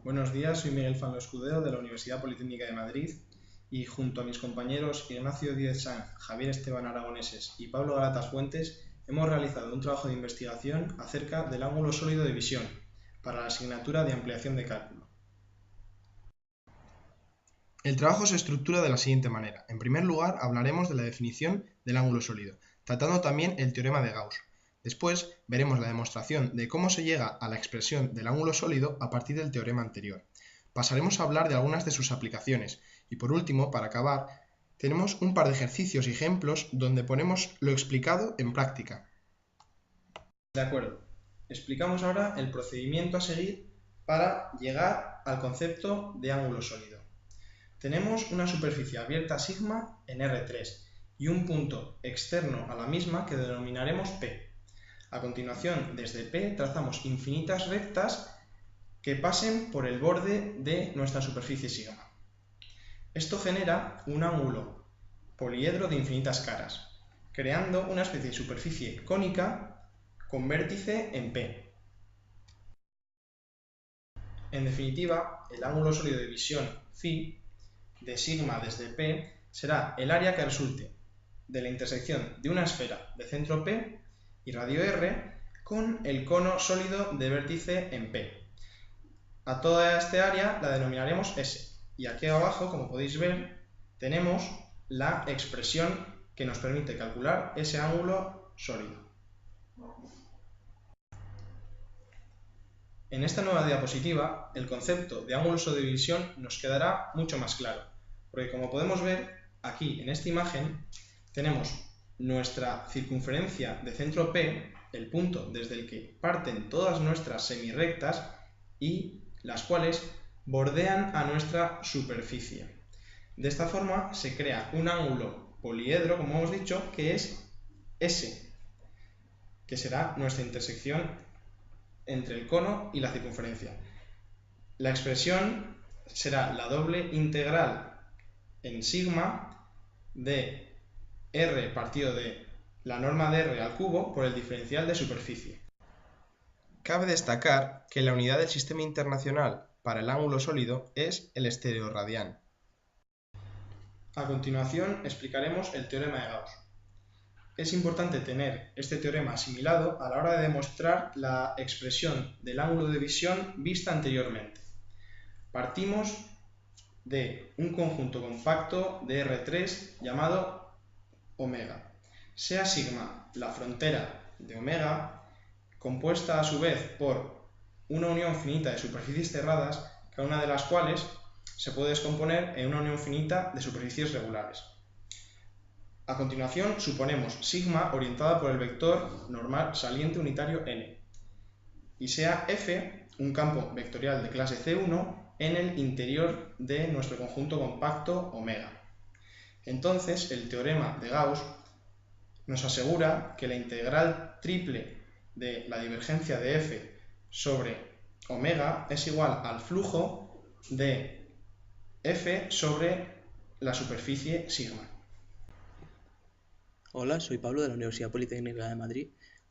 Buenos días, soy Miguel Fano Escudero de la Universidad Politécnica de Madrid y junto a mis compañeros Ignacio Díez Sanz, Javier Esteban Aragoneses y Pablo Garatas Fuentes hemos realizado un trabajo de investigación acerca del ángulo sólido de visión para la asignatura de ampliación de cálculo. El trabajo se estructura de la siguiente manera. En primer lugar, hablaremos de la definición del ángulo sólido, tratando también el teorema de Gauss. Después veremos la demostración de cómo se llega a la expresión del ángulo sólido a partir del teorema anterior. Pasaremos a hablar de algunas de sus aplicaciones y por último, para acabar, tenemos un par de ejercicios y ejemplos donde ponemos lo explicado en práctica. De acuerdo, explicamos ahora el procedimiento a seguir para llegar al concepto de ángulo sólido. Tenemos una superficie abierta sigma en R3 y un punto externo a la misma que denominaremos P. A continuación, desde P trazamos infinitas rectas que pasen por el borde de nuestra superficie sigma. Esto genera un ángulo poliedro de infinitas caras, creando una especie de superficie cónica con vértice en P. En definitiva, el ángulo sólido de visión φ de sigma desde P será el área que resulte de la intersección de una esfera de centro P y radio R con el cono sólido de vértice en P. A toda esta área la denominaremos S. Y aquí abajo, como podéis ver, tenemos la expresión que nos permite calcular ese ángulo sólido. En esta nueva diapositiva, el concepto de ángulo sólido de visión nos quedará mucho más claro, porque como podemos ver aquí en esta imagen, tenemos nuestra circunferencia de centro P, el punto desde el que parten todas nuestras semirrectas y las cuales bordean a nuestra superficie. De esta forma se crea un ángulo poliedro, como hemos dicho, que es S, que será nuestra intersección entre el cono y la circunferencia. La expresión será la doble integral en sigma de R partido de la norma de R al cubo por el diferencial de superficie. Cabe destacar que la unidad del sistema internacional para el ángulo sólido es el estereoradián. A continuación explicaremos el teorema de Gauss. Es importante tener este teorema asimilado a la hora de demostrar la expresión del ángulo de visión vista anteriormente. Partimos de un conjunto compacto de R3 llamado omega. Sea sigma la frontera de omega, compuesta a su vez por una unión finita de superficies cerradas, cada una de las cuales se puede descomponer en una unión finita de superficies regulares. A continuación, suponemos sigma orientada por el vector normal saliente unitario n, y sea f un campo vectorial de clase C1 en el interior de nuestro conjunto compacto omega. Entonces, el teorema de Gauss nos asegura que la integral triple de la divergencia de f sobre omega es igual al flujo de f sobre la superficie sigma. Hola, soy Pablo de la Universidad Politécnica de Madrid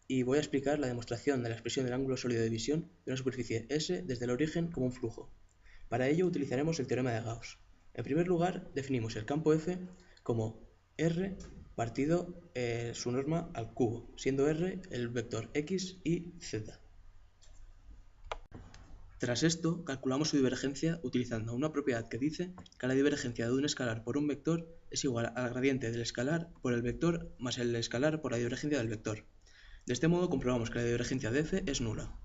y voy a explicar la demostración de la expresión del ángulo sólido de visión de una superficie S desde el origen como un flujo. Para ello utilizaremos el teorema de Gauss. En primer lugar, definimos el campo F como R partido su norma al cubo, siendo R el vector X y Z. Tras esto, calculamos su divergencia utilizando una propiedad que dice que la divergencia de un escalar por un vector es igual al gradiente del escalar por el vector más el escalar por la divergencia del vector. De este modo comprobamos que la divergencia de f es nula.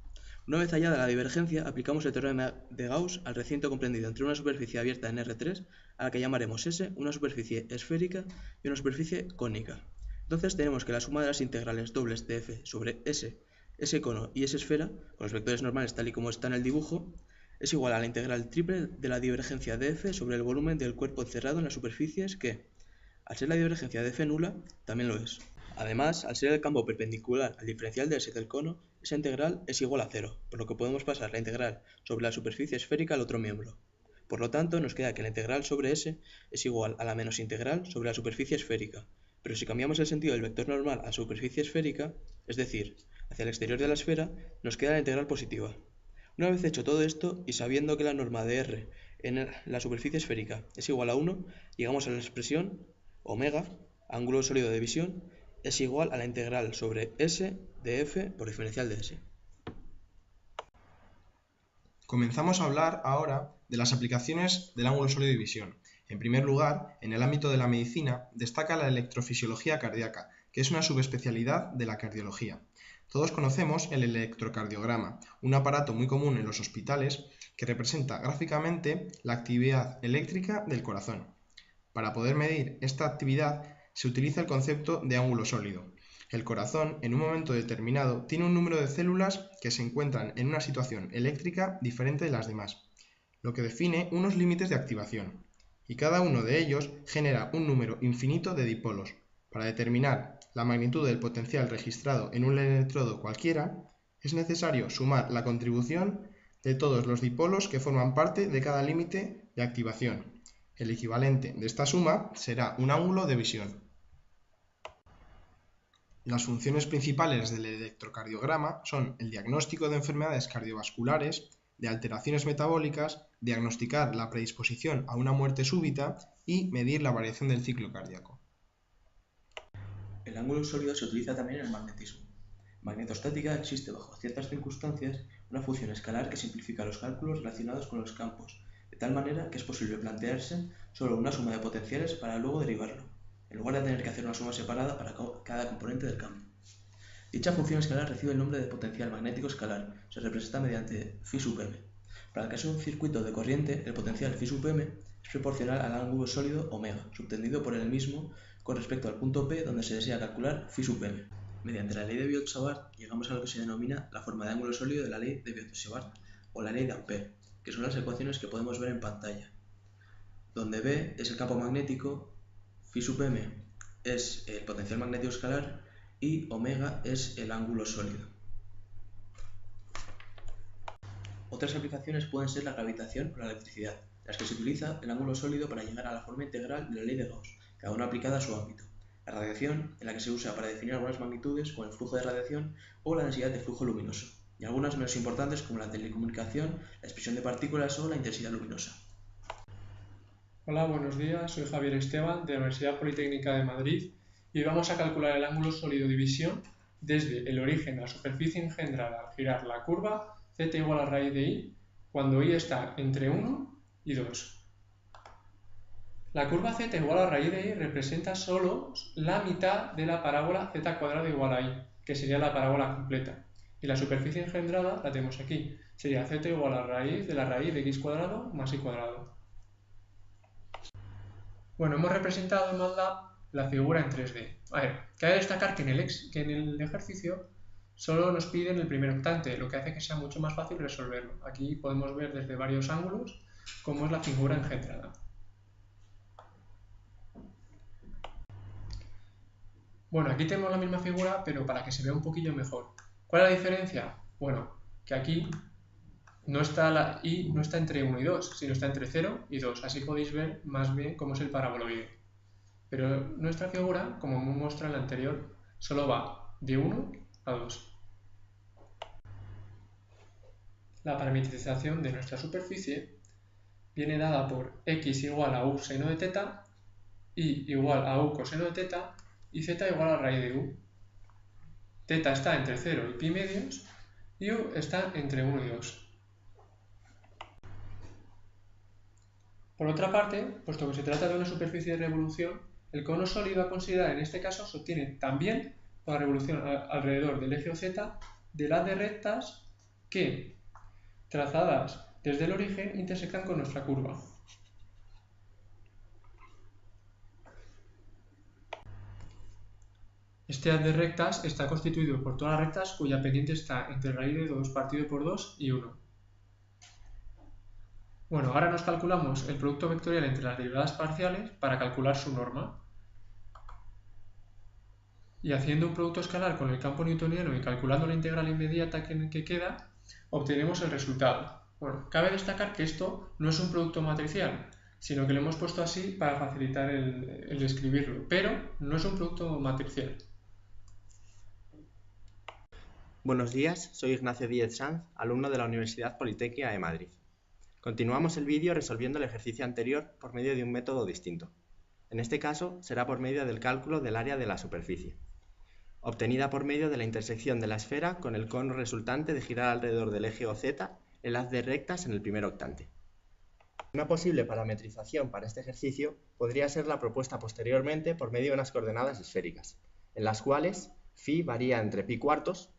Una vez hallada la divergencia, aplicamos el teorema de Gauss al recinto comprendido entre una superficie abierta en R3, a la que llamaremos S, una superficie esférica y una superficie cónica. Entonces tenemos que la suma de las integrales dobles de f sobre S, S cono y S esfera, con los vectores normales tal y como está en el dibujo, es igual a la integral triple de la divergencia de f sobre el volumen del cuerpo encerrado en las superficies que, al ser la divergencia de f nula, también lo es. Además, al ser el campo perpendicular al diferencial de S del cono, esa integral es igual a 0, por lo que podemos pasar la integral sobre la superficie esférica al otro miembro. Por lo tanto, nos queda que la integral sobre S es igual a la menos integral sobre la superficie esférica, pero si cambiamos el sentido del vector normal a superficie esférica, es decir, hacia el exterior de la esfera, nos queda la integral positiva. Una vez hecho todo esto y sabiendo que la norma de R en la superficie esférica es igual a 1, llegamos a la expresión omega, ángulo sólido de visión, es igual a la integral sobre S de f por diferencial de S. Comenzamos a hablar ahora de las aplicaciones del ángulo sólido de visión. En primer lugar, en el ámbito de la medicina, destaca la electrofisiología cardíaca, que es una subespecialidad de la cardiología. Todos conocemos el electrocardiograma, un aparato muy común en los hospitales que representa gráficamente la actividad eléctrica del corazón. Para poder medir esta actividad se utiliza el concepto de ángulo sólido. El corazón, en un momento determinado, tiene un número de células que se encuentran en una situación eléctrica diferente de las demás, lo que define unos límites de activación, y cada uno de ellos genera un número infinito de dipolos. Para determinar la magnitud del potencial registrado en un electrodo cualquiera, es necesario sumar la contribución de todos los dipolos que forman parte de cada límite de activación. El equivalente de esta suma será un ángulo de visión. Las funciones principales del electrocardiograma son el diagnóstico de enfermedades cardiovasculares, de alteraciones metabólicas, diagnosticar la predisposición a una muerte súbita y medir la variación del ciclo cardíaco. El ángulo sólido se utiliza también en el magnetismo. En magnetostática existe bajo ciertas circunstancias una función escalar que simplifica los cálculos relacionados con los campos, de tal manera que es posible plantearse solo una suma de potenciales para luego derivarlo, en lugar de tener que hacer una suma separada para cada componente del campo. Dicha función escalar recibe el nombre de potencial magnético escalar, se representa mediante phi sub m. Para el caso de un circuito de corriente, el potencial phi sub m es proporcional al ángulo sólido omega, subtendido por el mismo con respecto al punto P donde se desea calcular phi sub m. Mediante la ley de Biot-Savart llegamos a lo que se denomina la forma de ángulo sólido de la ley de Biot-Savart o la ley de Ampère, que son las ecuaciones que podemos ver en pantalla, donde B es el campo magnético, phi sub m es el potencial magnético escalar y omega es el ángulo sólido. Otras aplicaciones pueden ser la gravitación o la electricidad, en las que se utiliza el ángulo sólido para llegar a la forma integral de la ley de Gauss, cada una aplicada a su ámbito. La radiación, en la que se usa para definir algunas magnitudes como el flujo de radiación o la densidad de flujo luminoso, y algunas menos importantes como la telecomunicación, la expresión de partículas o la intensidad luminosa. Hola, buenos días, soy Javier Esteban de la Universidad Politécnica de Madrid y hoy vamos a calcular el ángulo sólido de visión desde el origen a la superficie engendrada al girar la curva z igual a raíz de i cuando i está entre 1 y 2. La curva z igual a raíz de i representa solo la mitad de la parábola z cuadrado igual a i, que sería la parábola completa. Y la superficie engendrada la tenemos aquí, sería z igual a raíz de la raíz de x cuadrado más y cuadrado. Bueno, hemos representado en MATLAB la figura en 3D. A ver, cabe destacar que en el ejercicio solo nos piden el primer octante, lo que hace que sea mucho más fácil resolverlo. Aquí podemos ver desde varios ángulos cómo es la figura engendrada. Bueno, aquí tenemos la misma figura, pero para que se vea un poquillo mejor. ¿Cuál es la diferencia? Bueno, que aquí no está la i no está entre 1 y 2, sino está entre 0 y 2. Así podéis ver más bien cómo es el paraboloide. Pero nuestra figura, como hemos mostrado en la anterior, solo va de 1 a 2. La parametrización de nuestra superficie viene dada por x igual a u seno de teta, y igual a u coseno de teta y z igual a raíz de u. Teta está entre 0 y pi medios y u está entre 1 y 2. Por otra parte, puesto que se trata de una superficie de revolución, el cono sólido a considerar en este caso se obtiene también por la revolución alrededor del eje z de las de rectas que, trazadas desde el origen, intersectan con nuestra curva. Este haz de rectas está constituido por todas las rectas cuya pendiente está entre raíz de 2 partido por 2 y 1. Bueno, ahora nos calculamos el producto vectorial entre las derivadas parciales para calcular su norma. Y haciendo un producto escalar con el campo newtoniano y calculando la integral inmediata que queda, obtenemos el resultado. Bueno, cabe destacar que esto no es un producto matricial, sino que lo hemos puesto así para facilitar el describirlo, pero no es un producto matricial. Buenos días, soy Ignacio Díez Sanz, alumno de la Universidad Politécnica de Madrid. Continuamos el vídeo resolviendo el ejercicio anterior por medio de un método distinto. En este caso será por medio del cálculo del área de la superficie, obtenida por medio de la intersección de la esfera con el cono resultante de girar alrededor del eje OZ el haz de rectas en el primer octante. Una posible parametrización para este ejercicio podría ser la propuesta posteriormente por medio de unas coordenadas esféricas, en las cuales phi varía entre pi cuartos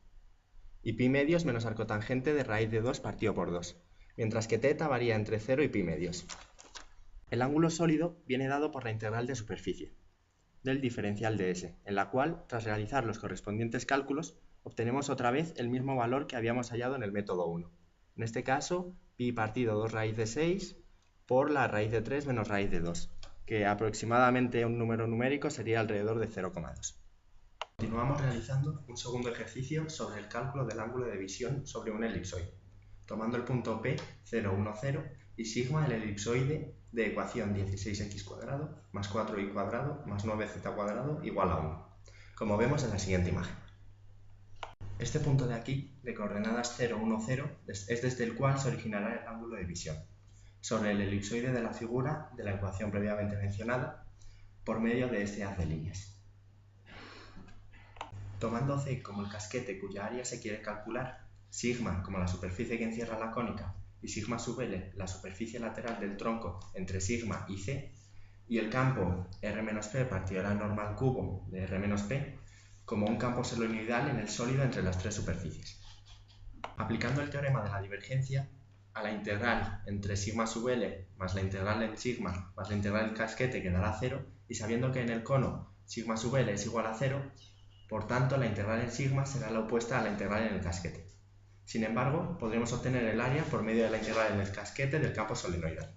y pi medios menos arcotangente de raíz de 2 partido por 2, mientras que θ varía entre 0 y pi medios. El ángulo sólido viene dado por la integral de superficie del diferencial de S, en la cual, tras realizar los correspondientes cálculos, obtenemos otra vez el mismo valor que habíamos hallado en el método 1. En este caso, pi partido 2 raíz de 6 por la raíz de 3 menos raíz de 2, que aproximadamente un número numérico sería alrededor de 0,2. Continuamos realizando un segundo ejercicio sobre el cálculo del ángulo de visión sobre un elipsoide, tomando el punto P, 0, 1, 0 y sigma el elipsoide de ecuación 16x² más 4y² más 9z² igual a 1, como vemos en la siguiente imagen. Este punto de aquí, de coordenadas 0, 1, 0, es desde el cual se originará el ángulo de visión sobre el elipsoide de la figura de la ecuación previamente mencionada por medio de este haz de líneas. Tomando C como el casquete cuya área se quiere calcular, sigma como la superficie que encierra la cónica y sigma sub L la superficie lateral del tronco entre sigma y C, y el campo R-P partido de la normal cubo de R-P como un campo solenoidal en el sólido entre las tres superficies. Aplicando el teorema de la divergencia a la integral entre sigma sub L más la integral en sigma más la integral del casquete quedará 0, y sabiendo que en el cono sigma sub L es igual a 0, por tanto, la integral en sigma será la opuesta a la integral en el casquete. Sin embargo, podremos obtener el área por medio de la integral en el casquete del campo solenoidal.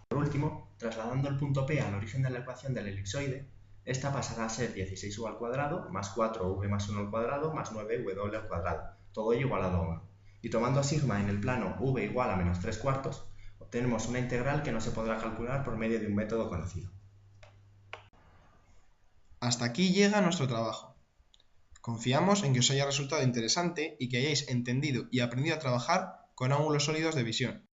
Por último, trasladando el punto P al origen de la ecuación del elipsoide, esta pasará a ser 16u² más 4v más 1 al cuadrado más 9w al cuadrado, todo ello igualado a 1. Y tomando a sigma en el plano v igual a menos 3/4, obtenemos una integral que no se podrá calcular por medio de un método conocido. Hasta aquí llega nuestro trabajo. Confiamos en que os haya resultado interesante y que hayáis entendido y aprendido a trabajar con ángulos sólidos de visión.